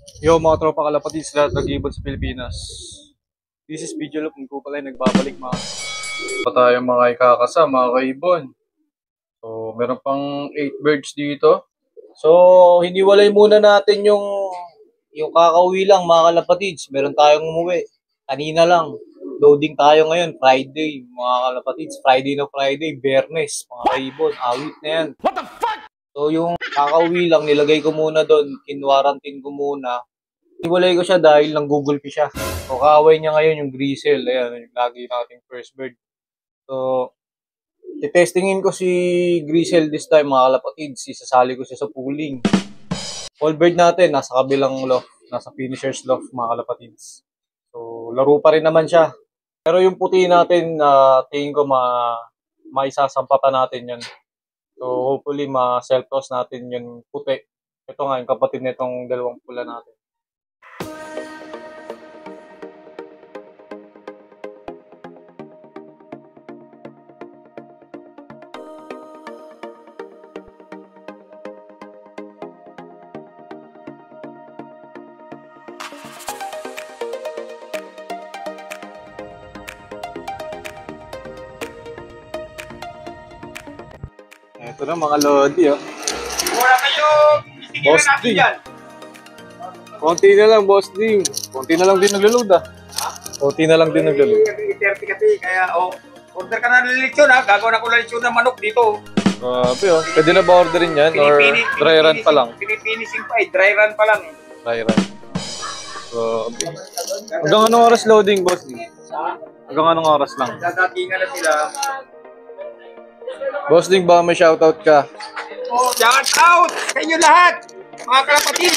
Yo mga tropa kalapatids lahat nag-ibon sa Pilipinas. This is Video Loop, kung pala nagbabalik mga pa tayo mga ikakasa, mga kaibon. So meron pang 8 birds dito. So hiniwalay muna natin yung kakauwi lang mga kalapatids. Meron tayong umuwi. Kanina lang. Loading tayo ngayon, Friday mga kalapatids. Friday na Friday, Biyernes mga kaibon. Awit na yan. What the fuck? So yung kakauwi lang, nilagay ko muna doon, kinwarantin ko muna. Iwalay ko siya dahil nang Google Pay siya. So kaaway niya ngayon yung Grisel. Ayan, yung lagi nating first bird. So, testingin ko si Grisel this time mga kalapatids. Isasali ko siya sa pooling. All bird natin, nasa kabilang loft. Nasa finisher's loft mga kalapatids. So, laro pa rin naman siya. Pero yung puti natin, tingin ko maisasampa pa natin yan. So, hopefully, ma-self-toss natin yung puti. Ito nga, yung kapatid nitong dalawang pula natin. Ito na mga lodi, oh. Wala kayo, Boss D. Konti na lang, Boss D. Konti na lang din naglo-load, ah. Konti na lang din naglo-load. 30 kasi, kaya, order ka na ng lechon, ha? Gagawin ako ng lechon na manok dito. Grabe, oh. Pwede na ba orderin yan? Or dry run pa lang? Pinipinising pa, dry run pa lang. Dry run. So, okay. Hanggang anong oras loading, Boss D? Hanggang anong oras lang? Dadatingan na sila. Boss Ding, baka may shoutout ka? Shout out sa inyo lahat, mga kalapatid!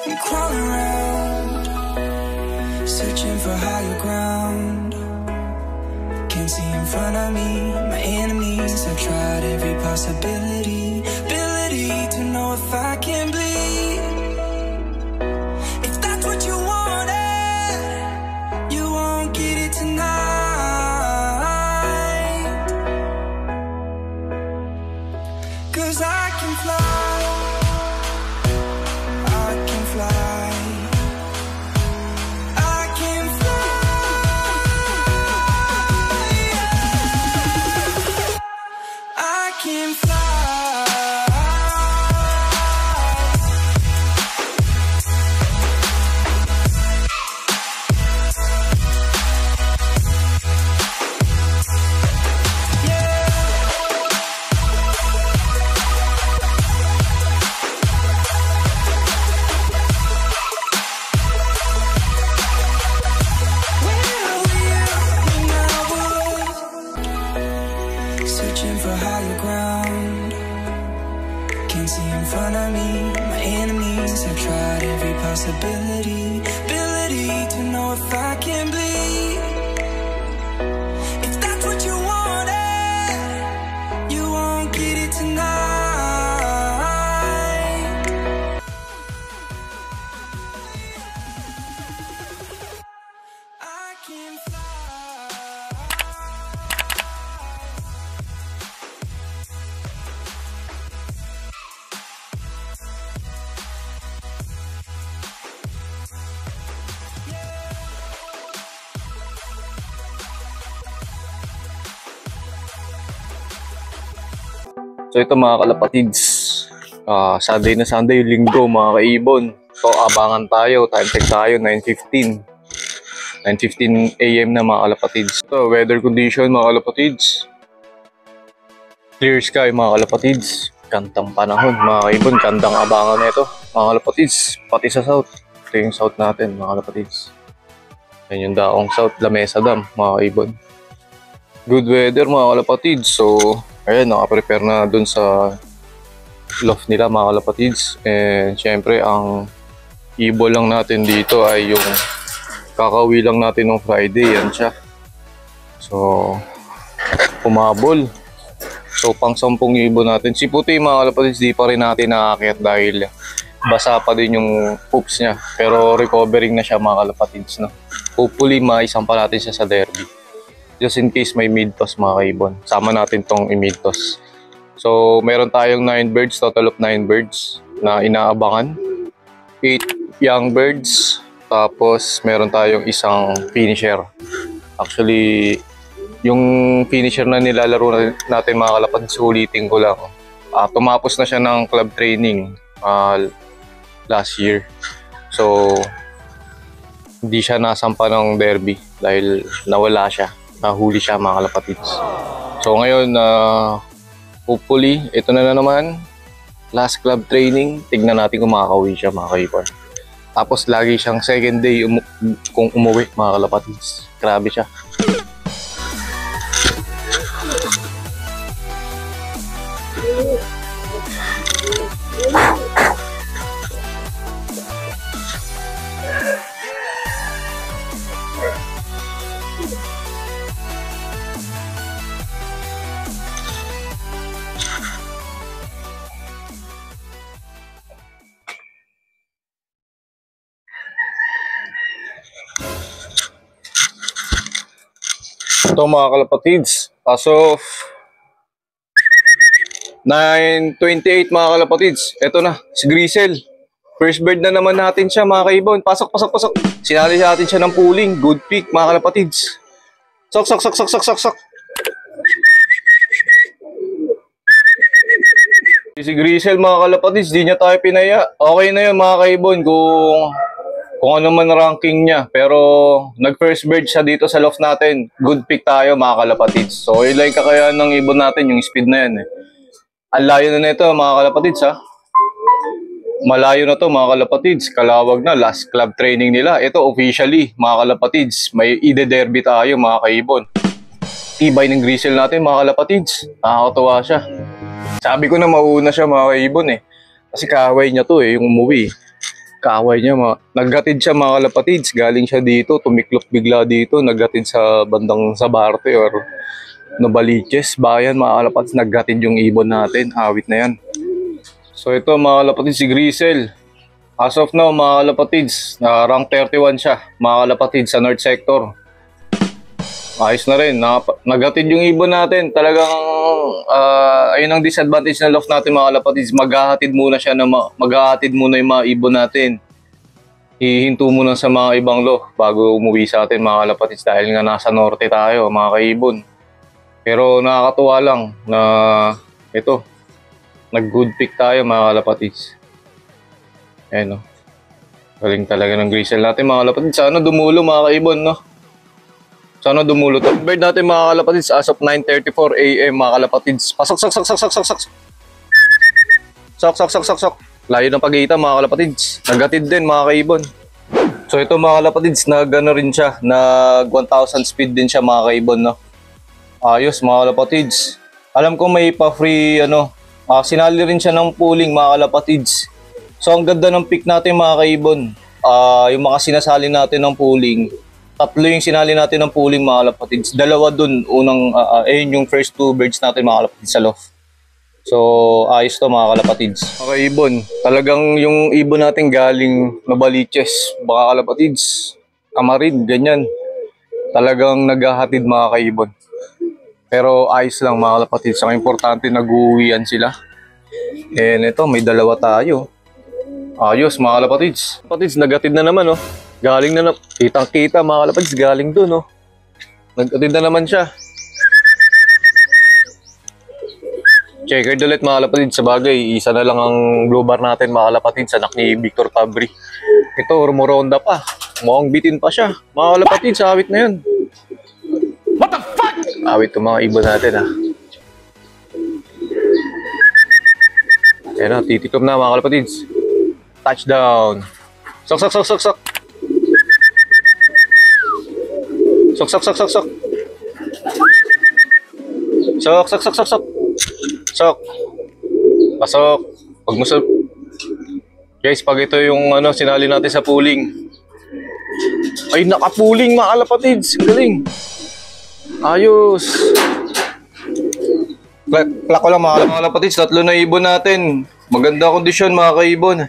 I'm crawling around, searching for higher ground. Can't see in front of me, my enemies. I've tried every possibility, ability to know if I can bleed. If that's what you wanted, you won't get it tonight. 'Cause I can fly. Searching for higher ground. Can't see in front of me, my enemies. I've tried every possibility, ability to know if I can bleed. If that's what you wanted, you won't get it tonight. I can fly. So ito mga kalapatids, Sunday na Sunday, linggo mga kaibon. So abangan tayo, time check tayo, 9:15 AM na mga kalapatids. So weather condition mga kalapatids, clear sky mga kalapatids. Gandang panahon mga kaibon, gandang abangan nito mga kalapatids. Pati sa south, ito yung south natin mga kalapatids. Yan yung daong south, Lamesa Dam mga kaibon. Good weather mga kalapatids. So ayan, naka-prepare na dun sa loft nila mga kalapatids. And syempre ang ibol lang natin dito ay yung Kakauwi lang natin ng Friday, yan siya. So, pumabol. So, pang 10,000 natin. Si Puti, mga kalapatids, di pa rin natin nakakit dahil basa pa din yung poops niya. Pero recovering na siya, mga kalapatids, no? Hopefully, maisampa natin siya sa derby. Just in case may mid-toss, mga kaibon. Sama natin tong i-mid-toss. So, meron tayong 9 birds, total of 9 birds na inaabangan. 8 young birds. Tapos, meron tayong isang finisher. Actually, yung finisher na nilalaro natin, mga kalapatids, ulitin ko lang. Tumapos na siya ng club training last year. So, hindi siya nasampa ng derby dahil nawala siya. Nahuli siya, mga kalapatids. So, ngayon, hopefully, ito na naman. Last club training. Tignan natin kung makakauwi siya, mga kaibon. Tapos lagi siyang second day kung umuwi, mga kalapatids. Grabe siya. Ito, mga kalapatids, as of 9:28, mga kalapatids, ito na, si Grisel. First bird na naman natin siya, mga kaibon. Pasok, pasok, pasok. Sinali natin siya ng pooling. Good pick, mga kalapatids. Sok, sok, sok, sok, sok, sok, sok. Si Grisel, mga kalapatids, di niya tayo pinaya. Okay na yun, mga kaibon, kung ano man ranking niya. Pero nag-first bird siya dito sa loft natin. Good pick tayo, mga kalapatids. So, ilay kakayaan ng ibon natin, yung speed na yan. Ang layo na nito, mga kalapatids, ha. Malayo na to, mga kalapatids. Kalawag na, last club training nila. Ito, officially, mga kalapatids, may ide-derby tayo, mga kaibon. Tibay ng Grisel natin, mga kalapatids. Nakakatawa siya. Sabi ko na mauuna siya, mga kaibon, Kasi kaaway niya to, yung umuwi. Kaaway niya, naggatid siya, mga kalapatids. Galing siya dito, tumiklop bigla dito. Naggatid sa bandang Sabarte or Novaliches. Bayan, mga kalapatids, naggatid yung ibon natin. Awit na yan. So ito, mga kalapatids, si Grisel. As of now, mga kalapatids, rank 31 siya, mga kalapatids, sa North Sector. Ayos na rin. Naghatid yung ibon natin. Talagang, ayun ang disadvantage ng loft natin, mga kalapatids. Maghahatid muna siya, maghahatid muna yung mga ibon natin. Hihinto muna sa mga ibang loft bago umuwi sa atin, mga kalapatids. Dahil nga nasa norte tayo, mga kaibon. Pero nakakatuwa lang na ito, nag-good pick tayo, mga kalapatids. Ayan, no. Galing talaga ng Grisel natin, mga kalapatids. Sana dumulo, mga kaibon, no. Sana dumulo to. Bird natin, mga kalapatids, as of 9:34 AM, mga kalapatids. Pasok, sok, sok, sok, sok, sok, sok. Sok, sok, sok, sok, sok. Layo ng pag-iita, mga kalapatids. Naghatid din, mga kaibon. So ito, mga kalapatids, nag-ano rin siya, nag 1,000 speed din siya, mga kaibon, no. Ayos, mga kalapatids. Alam ko may pa-free, sinali rin siya ng pooling, mga kalapatids. So ang ganda ng pick natin, mga kaibon. Yung mga sinasali natin ng pooling, 3 yung sinali natin ng pooling, mga kalapatids. 2 dun, unang, yung first 2 birds natin, mga kalapatids, sa loft. So, ayos to, mga kalapatids. Okay, ibon. Talagang yung ibon natin galing Novaliches, baka kalapatids, Kamarin, ganyan. Talagang naghahatid, mga kaibon. Pero ayos lang, mga kalapatids. Ang importante, nag-uwian sila. And ito, may 2 tayo. Ayos, mga kalapatids. Kalapatids, naghatid na naman, oh. Galing na kitang-kita, mga kalapatids, galing dun, oh. Nag-atid na naman siya. Checkered ulit, mga kalapatids. Sa bagay, isa na lang ang blue bar natin, mga kalapatids, anak ni Victor Fabri. Ito, rumoronda pa. Mukhang bitin pa siya. Mga kalapatids, awit na yun. What the fuck? Awit itong mga ibon natin, ha. Ayan na, titikom na, mga kalapatids. Touchdown. Sok, sok, sok, sok, sok. Sok, sok, sok, sok, sok. Sok, sok, sok, sok, sok. Sok. Pasok. Huwag mo guys, pag ito yung sinali natin sa pooling. Ay, nakapuling mga kalapatids. Galing. Ayos. Plak ko lang mga kalapatids. 3 na ibon natin. Maganda kondisyon mga kaibon.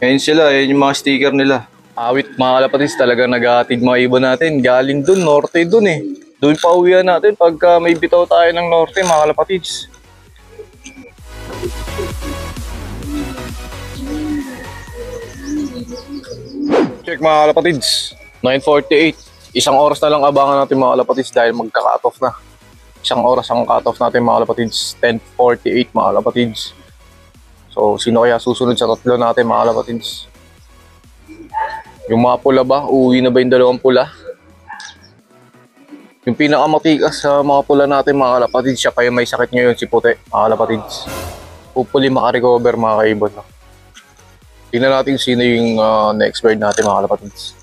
Ngayon sila, yan yung mga sticker nila. Awit mga kalapatids, talagang nag-aatid mga ibon natin. Galing dun, norte dun eh. Doon pa uwihan natin pagka may bitaw tayo ng norte mga kalapatids. Check mga kalapatids, 9:48. Isang oras na lang abangan natin mga kalapatids dahil magka-cut off na. Isang oras ang cut off natin mga kalapatids, 10:48 mga kalapatids. So sino kaya susunod sa 3 natin mga kalapatids? Yung mga pula ba? Uuwi na ba yung 2 pula? Yung pinakamatikas sa mga pula natin mga kalapatids, siya kaya may sakit ngayon si Puti mga kalapatids. Hopefully makarecover mga kaibon. Tingnan natin sino yung next bird natin mga kalapatids.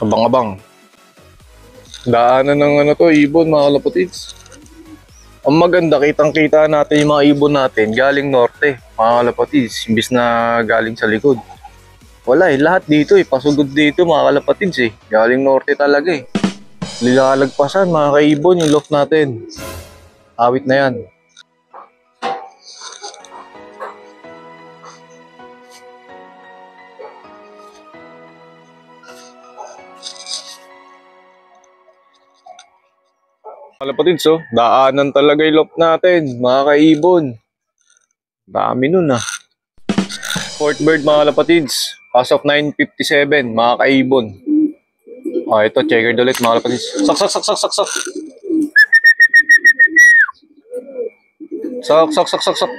Abang-abang. Daanan ng ibon mga kalapatids. Ang maganda, kitang-kita natin yung mga ibon natin galing norte mga kalapatids, imbis na galing sa likod. Wala eh, lahat dito eh, pasugod dito mga kalapatids eh. Galing norte talaga eh. Lilalagpasan mga kaibon yung loft natin. Awit na yan. Kalapatids oh, daanan talaga yung loft natin mga kaibon. Dami nun ah. Fourth bird mga kalapatids. As of 9:57, mga kaibon. Ito, checkered ulit mga kalapatids. Sak. Sak.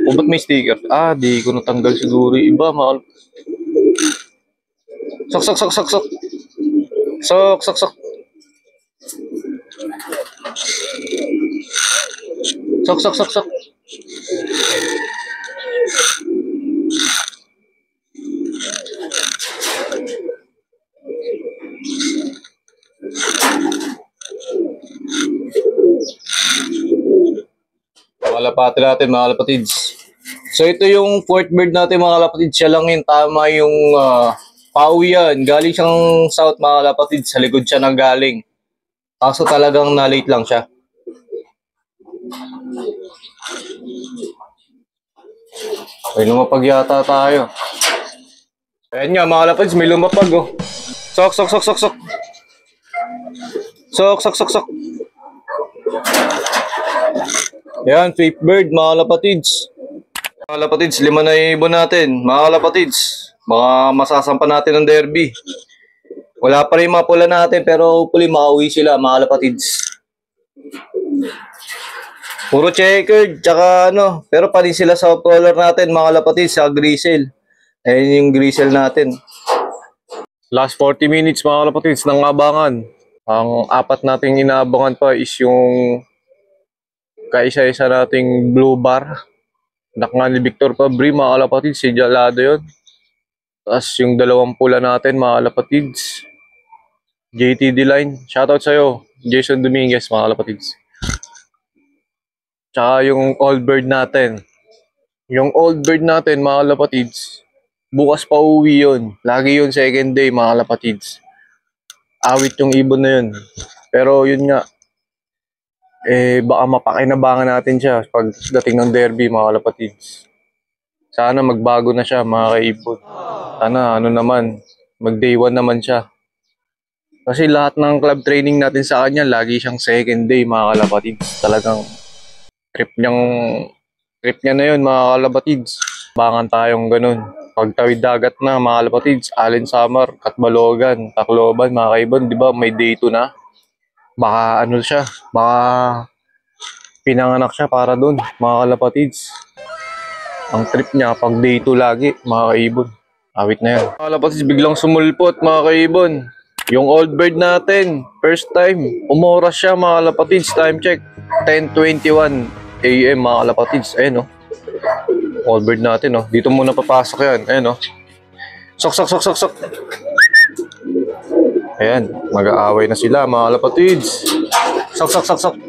O, ba't may sticker? Di ko natanggal siguro yung iba mga kalapatids. Sak. Kalapati natin mga kalapatids. So ito yung fourth bird natin mga kalapatids. Siya lang yung tama yung pauwian. Galing siyang south mga kalapatids. Sa likod siya nang galing. Kaso talagang na-late lang siya. May lumapag yata tayo. Ayan nga mga kalapatids, may lumapag oh. Sok. Yan, fifth bird, mga kalapatids. Mga kalapatids, 5 na ibon natin. Mga kalapatids, mga masasampa natin ng derby. Wala pa rin mga pula natin, pero hopefully makauwi sila, mga kalapatids. Puro checkered, tsaka pero pa rin sila sa color natin, mga kalapatids, sa grizzle. Ayan yung grizzle natin. Last 40 minutes, mga kalapatids, ng abangan. Ang 4 nating inaabangan pa is yung kaisa-isa nating blue bar. Anak nga ni Victor Fabri, mga kalapatids, si Jalado yun. Tapos yung 2 pula natin, mga kalapatids. JTD line, shoutout sa'yo, Jason Dominguez, mga kalapatids. Tsaka yung old bird natin. Yung old bird natin, mga kalapatids, bukas pa uwi yun. Lagi yun second day, mga kalapatids. Awit yung ibon na yun. Pero yun nga, baka mapakinabangan natin siya pagdating ng derby, mga kalapatids. Sana magbago na siya, mga kaibon. Sana mag day 1 naman siya. Kasi lahat ng club training natin sa kanya, lagi siyang second day, mga kalapatids. Talagang trip niya na yun, mga kalapatids. Bangan tayong ganun. Pagtawid dagat na, mga kalapatids, Allen Samar, Katbalogan, Tacloban, mga kaibon, di ba may day 2 na? Baka siya, baka pinanganak siya para dun, mga kalapatids. Ang trip niya, pag day 2 lagi, mga kaibon. Awit na yan. Mga kalapatids, biglang sumulpot, mga kaibon. Yung old bird natin, first time, umoras siya, mga kalapatids. Time check, 10:21 AM, mga kalapatids. Ayan, old bird natin, dito muna papasok yan. Ayan, Sok. Ayan, mag-aaway na sila, mga kalapatids. Sok.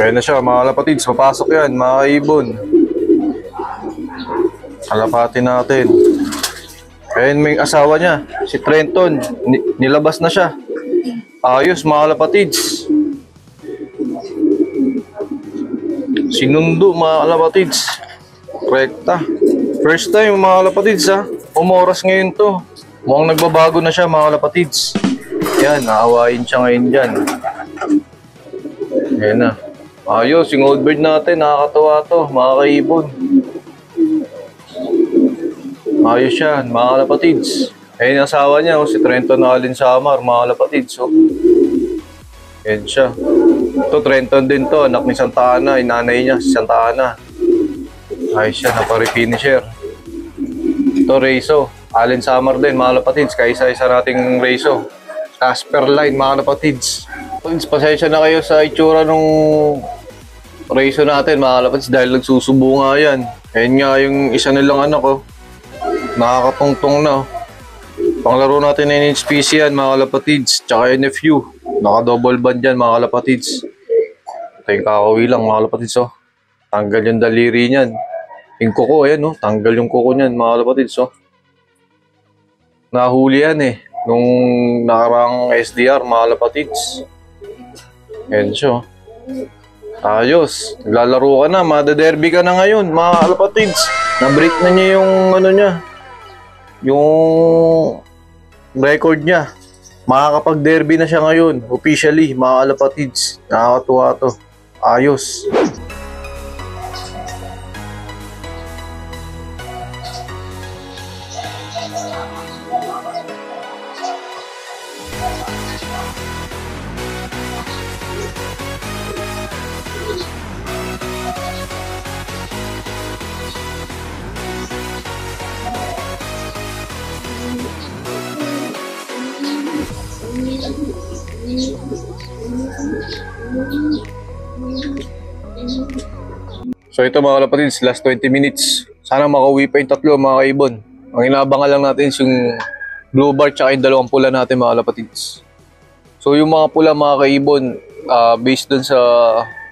Ayan na siya, mga kalapatids. Papasok yan, mga kaibon. Kalapatin natin. Ayun, may asawa niya, si Trenton. Nilabas na siya. Ayos, mga kalapatids. Sinundo, mga kalapatids. Rekta. First time, mga kalapatids, ha. Umoras ngayon to. Mukhang nagbabago na siya, mga kalapatids. Yan, naawain siya ngayon dyan. Ayan na. Ayos, yung old bird natin, nakakatawa to, mga kaibon. Ayos yan, mga kalapatids. Ayun yung asawa niya, si Trenton Alin Samar, mga kalapatids. Ayan siya. Ito, Trenton din to, anak ni Santa Ana, inanay niya, si Santa Ana. Ayos siya, napari-finisher. Ito, Reiso. Alin Samar din, mga kalapatids, kaisa-isa nating Reiso. Casper Line, mga kalapatids. Pasensya na kayo sa itsura nung Reiso natin, mga kalapatids, dahil nagsusubo nga yan. Ayan nga yung isa nilang anak, oh. Nakakatungtong na. Panglaro natin na NHPC yan, mga kalapatids. Tsaka NFU. Naka-double band yan, mga kalapatids. Ito yung kakawi lang, mga kalapatids. Oh. Tanggal yung daliri niyan. Yung kuko, ayan. Oh. Tanggal yung kuko niyan, mga kalapatids. Oh. Nahuli yan eh. Nung nakarang SDR, mga kalapatids. Ayan siya. Ayos. Naglalaro ka na. Mada-derby ka na ngayon, mga kalapatids. Na-break na niya yung ano niya. Yung record niya. Makakapag-derby na siya ngayon. Officially, mga kalapatids. Nakakatuwa to. Ayos. So ito, mga kalapatids, last 20 minutes. Sana makauwi pa yung tatlo, mga kaibon. Ang inaabangan lang natin is yung blue bar tsaka yung dalawang pula natin, mga kalapatids. So yung mga pula, mga kaibon, based dun sa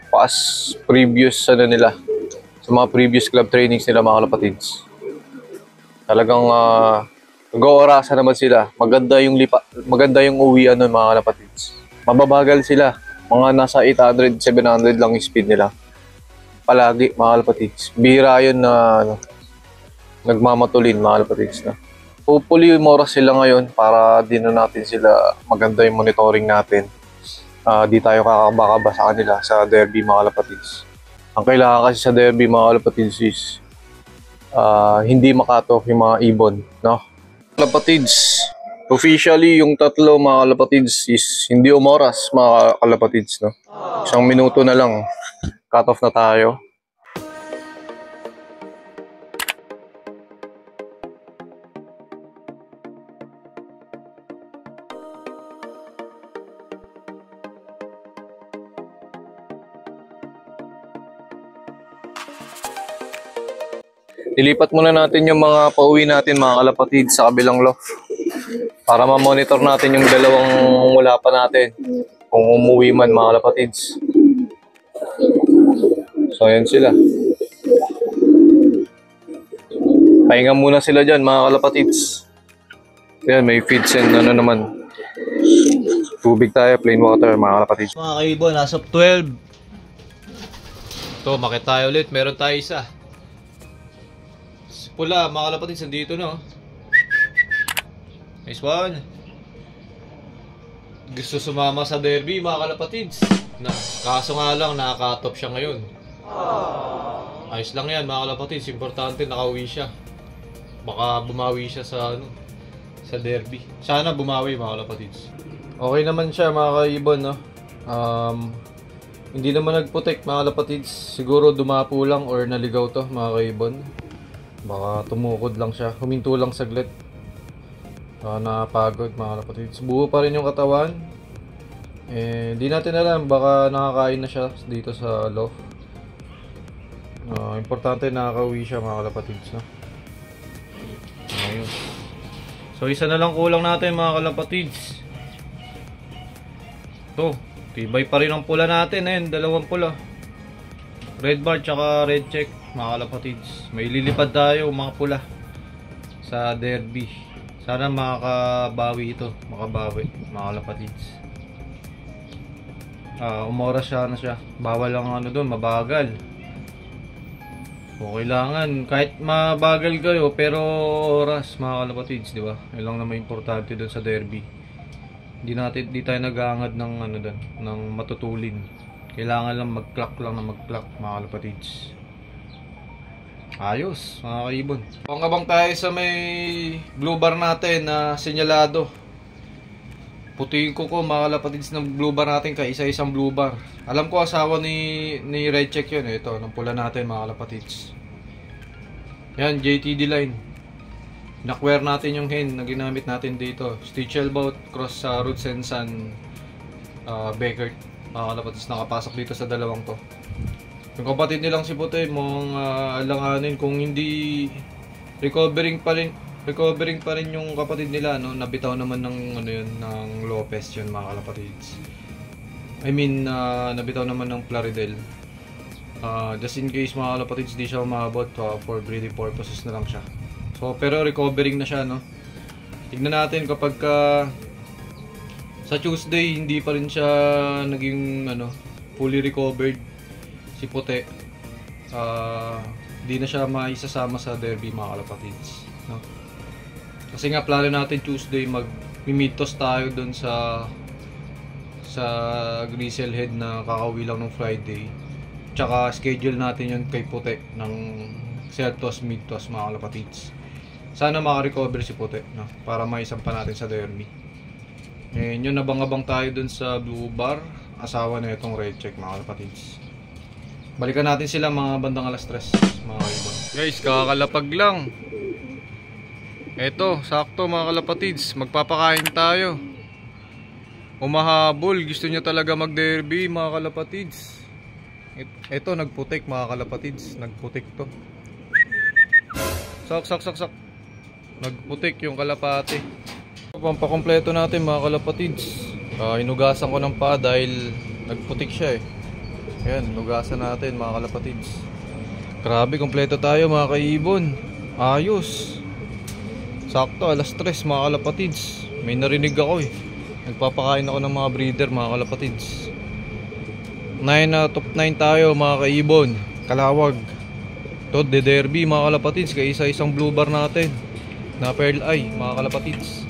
past previous ano nila, sa mga previous club trainings nila, mga kalapatids. Talagang nag-oorasan naman sila. Maganda yung uwian nun, mga kalapatids. Mababagal sila. Mga nasa 800, 700 lang yung speed nila. Palagi, mga kalapatids. Bihira yun na nagmamatulin, mga kalapatids. Hopefully, umoras sila ngayon para din na natin sila maganda yung monitoring natin. Di tayo kakabakaba sa kanila sa derby, mga kalapatids. Ang kailangan kasi sa derby, mga kalapatids, is hindi makatok yung mga ibon, no? Kalapatids, officially yung tatlo, mga kalapatids, is hindi umoras, mga kalapatids, no? Isang minuto na lang. Cut off na tayo. Ilipat muna natin yung mga pauwi natin, mga kalapatids, sa kabilang loft. Para ma-monitor natin yung dalawang wala pa natin. Kung umuwi man, mga kalapatids. So, ayan sila. Pahinga muna sila dyan, mga kalapatids. Ayan, may feeds and ano naman. Tubig tayo, plain water, mga kalapatids. Mga kaibon, nasa 12. Ito, makita tayo ulit. Meron tayo isa. Pula, mga kalapatids, nandito na. Nice one. Gusto sumama sa derby, mga kalapatids. Kaso nga lang, nakaka-top siya ngayon. Ayos lang yan, mga kalapatids. Importante, nakauwi siya. Baka bumawi siya sa derby. Sana bumawi, mga kalapatids. Okay naman siya, mga kaibon, no? Hindi naman nagputek, mga kalapatids. Siguro dumapo lang or naligaw to, mga kaibon. Baka tumukod lang siya. Huminto lang saglit. Napagod, mga kalapatids. Buo pa rin yung katawan. Di natin alam, baka nakakain na siya dito sa loft. Importante nakakauwi siya, mga kalapatids, no? Ayun. So isa na lang kulang natin, mga kalapatids. Ito, tibay pa rin ang pula natin. Dalawang pula, red bar tsaka red check. mga kalapatids. May lilipad tayo mga pula sa derby. Sana makabawi ito, makabawi mga kalapatids. Umoras siya na siya. Bawal lang ano doon, mabagal. So kailangan kahit mabagal kayo pero oras mga kalapatids, di ba? Yun lang naman importante doon sa derby. Di tayo nag-aangad ng ano doon, ng matutulin. Kailangan lang mag-clock lang na mag-clock mga kalapatids. Ayos mga kaibon. Pangabang tayo sa may blue bar natin na senyalado. Putiin ko mga kalapatids ng blue bar natin kay isa-isang blue bar. Alam ko asawa ni Red Check yun. Ito, ng pula natin mga kalapatids. Yan, JTD line. Nakware natin yung hen na ginamit natin dito. Stitch elbow cross sa Roots and Sun Beckert. Mga kalapatids, nakapasok dito sa dalawang to. Yung kapatid nilang si Puti mong alanganin kung hindi recovering pa rin yung kapatid nila, no? Nabitaw naman ng ano yun, ng Lopez yun mga kalapatids. I mean, nabitaw naman ng Plaridel. Just in case mga kalapatids di siya umabot, for breeding purposes na lang siya. So pero recovering na siya, no? Tignan natin kapag sa Tuesday hindi pa rin siya naging ano, fully recovered si Puti. Di na siya maisasama sa derby mga kalapatids, no? Kasi nga plano natin Tuesday mag-mid-toss tayo doon sa Grizzlehead na kakauwi lang ng Friday. Tsaka schedule natin yun kay Puti ng set-toss, mid-toss mga kalapatids. Sana maka-recover si Puti, no? Para maisampa natin sa derby. And yun, nabang-abang tayo doon sa blue bar, asawa na itong Red Check mga kalapatids. Balikan natin sila mga bandang alas 3 mga kaibon. Guys, kakalapag lang. Eto, sakto mga kalapatids, magpapakain tayo. Umahabol, gusto niya talaga mag-derby mga kalapatids. Eto, nagputik mga kalapatids, nagputik to. Sak. Nagputik yung kalapati. Pampakompleto natin mga kalapatids. Inugasan ko ng paa dahil nagputik siya eh. Ayan, inugasan natin mga kalapatids. Grabe, kompleto tayo mga kaibon. Ayos. Sakto, alas 3 mga kalapatids. May narinig ako eh. Nagpapakain ako ng mga breeder mga kalapatids. 9 out of 9 tayo mga kaibon. Kalawag. Ito, de derby mga kalapatids. Kaya isa-isang blue bar natin na pearl eye mga kalapatids.